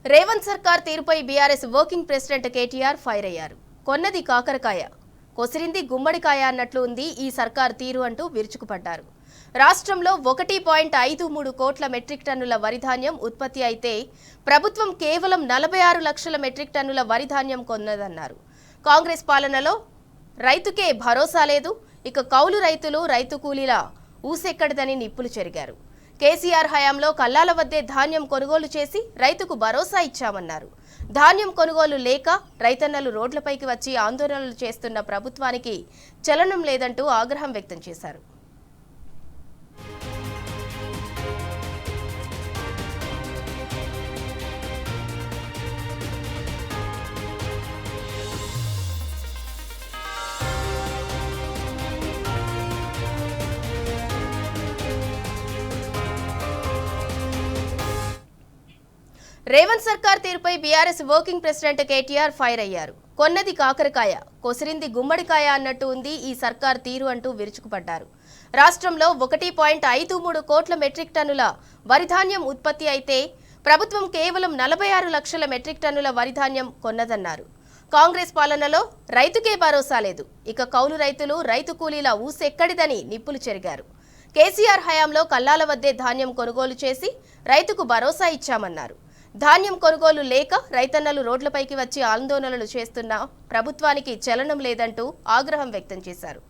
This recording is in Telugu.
రేవంత్ సర్కార్ తీరుపై BRS working president KTR fire అయ్యారు. కొన్నది కాకరకాయ, కొసిరింది గుమ్మడికాయ అన్నట్లు ఉంది ఈ సర్కార్ తీరు అంటూ విరుచుకుపడ్డారు. రాష్ట్రంలో 1.53 కోట్ల మెట్రిక్ టన్నుల వరి ధాన్యం ఉత్పత్తి అయితే ప్రభుత్వం కేవలం 46 లక్షల మెట్రిక్ టన్నుల వరి ధాన్యం కొన్నదన్నారు. కాంగ్రెస్ పాలనలో రైతుకే భరోసా లేదు, ఇక కౌలు రైతులు రైతు కూలీల ఊసెక్కడదని నిప్పులు చెరిగారు. కేసీఆర్ హయాంలో కల్లాల వద్దే ధాన్యం కొనుగోలు చేసి రైతుకు భరోసా ఇచ్చామన్నారు. ధాన్యం కొనుగోలు లేక రైతన్నలు రోడ్లపైకి వచ్చి ఆందోళనలు చేస్తున్న ప్రభుత్వానికి చలనం లేదంటూ ఆగ్రహం వ్యక్తం చేశారు. రేవంత్ సర్కార్ తీరుపై BRS working president KTR fire అయ్యారు. కొన్నది కాకరకాయ, కొసిరింది గుమ్మడికాయ అన్నట్టు ఉంది ఈ సర్కార్ తీరు అంటూ విరుచుకుపడ్డారు. రాష్ట్రంలో 1.53 కోట్ల మెట్రిక్ టన్నుల వరి ధాన్యం ఉత్పత్తి అయితే ప్రభుత్వం కేవలం 46 లక్షల మెట్రిక్ టన్నుల వరి ధాన్యం కొన్నదన్నారు. కాంగ్రెస్ పాలనలో రైతుకే భరోసా లేదు, ఇక కౌలు రైతులు రైతు కూలీల ఊసెక్కడిదని నిప్పులు చెరిగారు. కేసీఆర్ హయాంలో కల్లాల వద్దే ధాన్యం కొనుగోలు చేసి రైతుకు భరోసా ఇచ్చామన్నారు. ధాన్యం కొనుగోలు లేక రైతన్నలు రోడ్లపైకి వచ్చి ఆందోళనలు చేస్తున్న ప్రభుత్వానికి చలనం లేదంటూ ఆగ్రహం వ్యక్తం చేశారు.